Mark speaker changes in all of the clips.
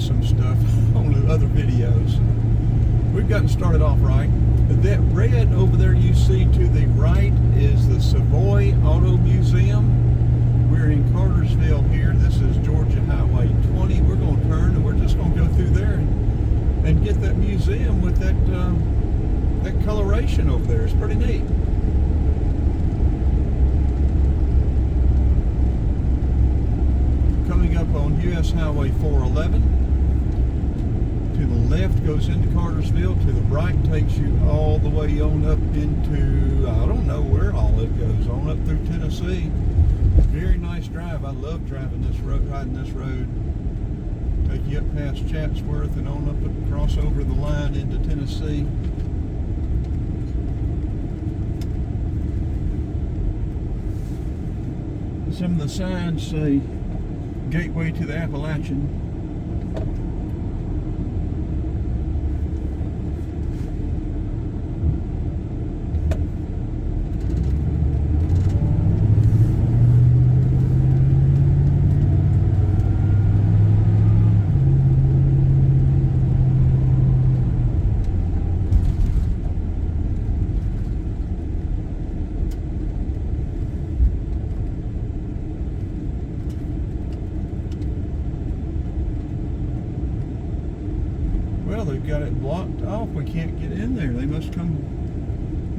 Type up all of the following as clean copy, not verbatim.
Speaker 1: some stuff on the other videos. We've gotten started off right. That red over there you see to the right is the Savoy Auto Museum. We're in Cartersville here. This is Georgia Highway 20. We're going to turn and we're just going to go through there and get that museum with that that coloration over there. It's pretty neat. Coming up on US Highway 411. To the left goes into Cartersville. To the right takes you all the way on up into, I don't know where all it goes, on up through Tennessee. Very nice drive. I love driving this road, riding this road. Take you up past Chatsworth and on up across over the line into Tennessee. Some of the signs say Gateway to the Appalachian. Well, they've got it blocked off. We can't get in there. They must come.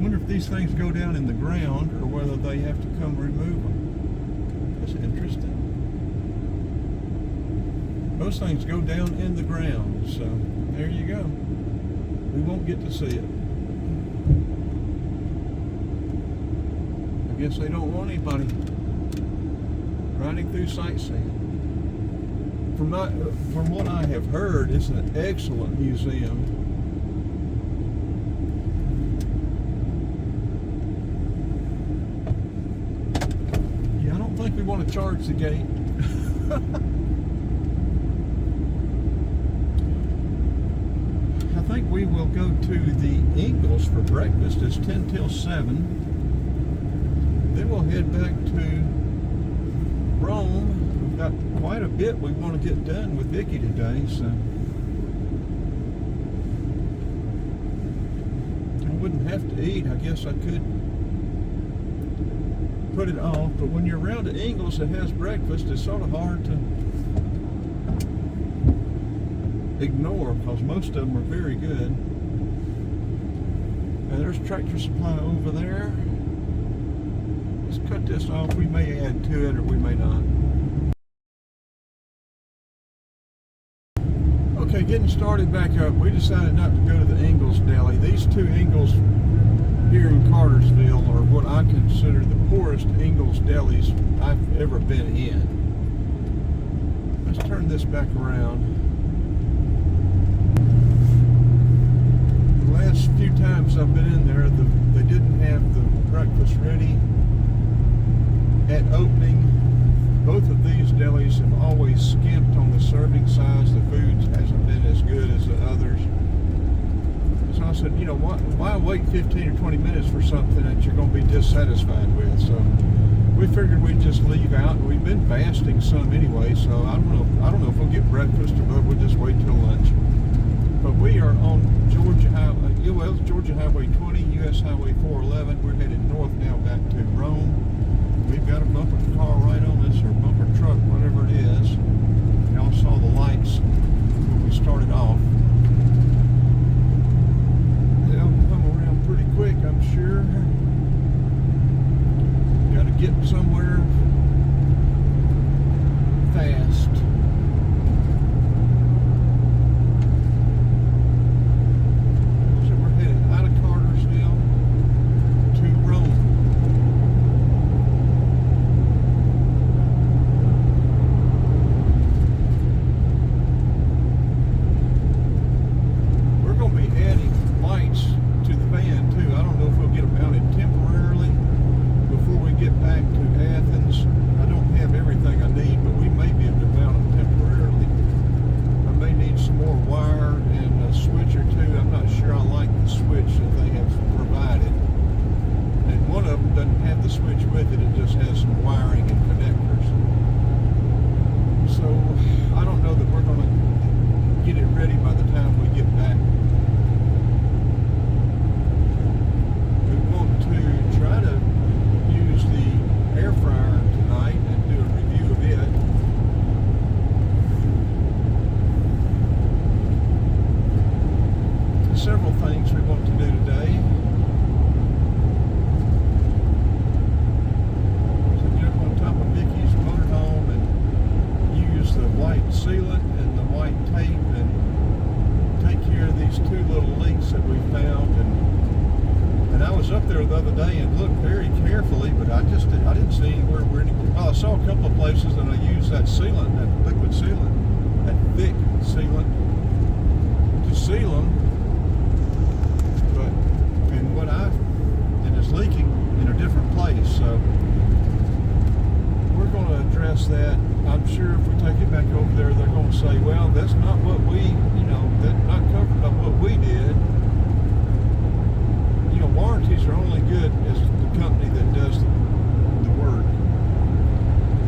Speaker 1: Wonder if these things go down in the ground or whether they have to come remove them. That's interesting. Those things go down in the ground. So there you go. We won't get to see it. I guess they don't want anybody riding through sightseeing. From what I have heard, it's an excellent museum. Yeah, I don't think we want to charge the gate. I think we will go to the Ingalls for breakfast. It's 10 till 7. Then we'll head back to Rome. Got quite a bit we want to get done with Vicki today, so I wouldn't have to eat. I guess I could put it off, but when you're around the Ingalls that has breakfast, it's sort of hard to ignore because most of them are very good. And there's Tractor Supply over there. Let's cut this off. We may add to it or we may not. Okay, getting started back up, we decided not to go to the Ingalls Deli. These two Ingalls here in Cartersville are what I consider the poorest Ingalls delis I've ever been in. Let's turn this back around. The last few times I've been in there, they didn't have the breakfast ready at opening. Both of these delis have always skimped on the serving size. The food hasn't been as good as the others. So I said, you know, why wait 15 or 20 minutes for something that you're going to be dissatisfied with? So we figured we'd just leave out. We've been fasting some anyway, so I don't know if we'll get breakfast or whether we'll just wait till lunch. But we are on Georgia Highway 20, US Highway 411. We're headed north now back to Rome. We've got a bumper car right on this, or bumper truck, whatever it is. Y'all saw the lights when we started off. They'll come around pretty quick, I'm sure. Got to get somewhere fast. So we're headed out of Cartersville to Rome. there the other day and looked very carefully, but I didn't see anywhere where I saw a couple of places that I used that sealant, that liquid sealant, that thick sealant to seal them, and it's leaking in a different place. So we're going to address that. I'm sure if we take it back over there, they're going to say, well, that's not what that's not covered by what we did. Warranties are only good as the company that does the work.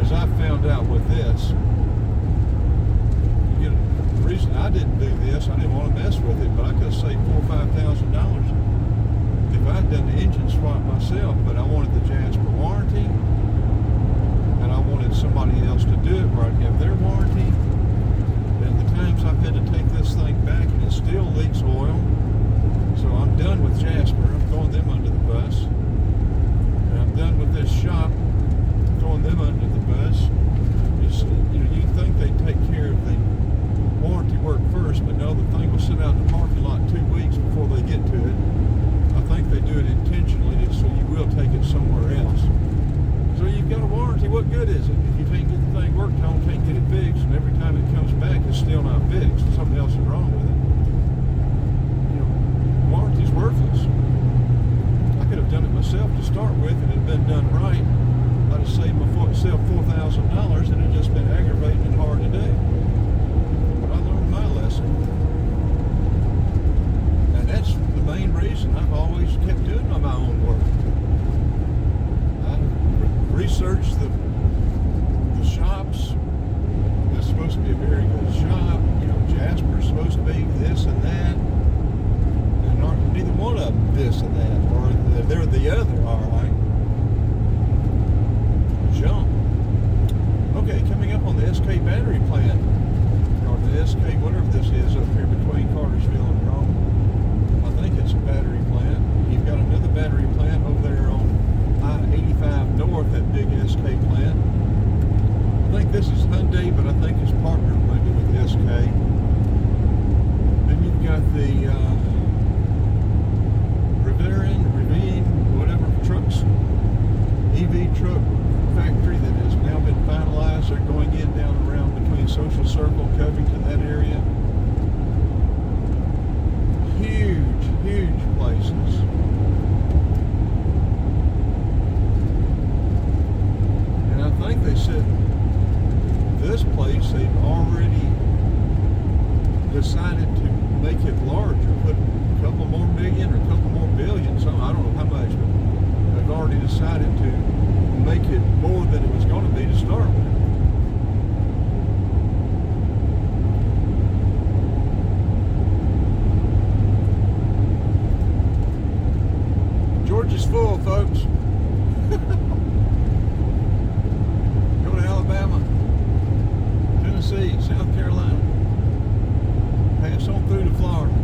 Speaker 1: As I found out with this, the reason I didn't do this, I didn't want to mess with it, but I could have saved $4,000 or $5,000 if I'd done the engine swap myself. But I wanted the Jasper warranty, and I wanted somebody else to do it where I'd have their warranty. And the times I've had to take this thing back and it still leaks oil. So I'm done with Jasper. I'm throwing them under the bus. And I'm done with this shop, throwing them under the bus. You'd think they'd take care of the warranty work first, but no, the thing will sit out in the parking lot 2 weeks before they get to it. I think they do it intentionally so you will take it somewhere else. So you've got a warranty. What good is it if you can't get the thing worked on, can't get it fixed, and every time it comes back it's still not fixed? Something else is wrong with it. Warranty's worthless. I could have done it myself to start with, and it had been done right. I'd have saved myself $4,000, and it just been aggravating and hard to do. But I learned my lesson, and that's the main reason I've always kept doing my own work. I researched the shops. It's supposed to be a very good shop. Jasper's supposed to be this and that. Neither one of them this and that, or they're the other, all right. Jump. Okay, coming up on the SK battery plant, or the SK whatever this is up here between Cartersville and Rome. I think it's a battery plant. You've got another battery plant over there on I-85 North, that big SK plant. I think this is Hyundai, but I think it's partnered maybe with SK. Then you've got the Ravine, whatever trucks, EV truck factory that has now been finalized. They're going in down around between Social Circle, Covington, that area. Huge places. And I think they said this place they've already decided to make it larger, put a couple more million or a couple more billion, I don't know how much, but they've already decided to make it more than it was going to be to start with. Georgia's full, folks. Go to Alabama, Tennessee, South Carolina. Pass on through to Florida.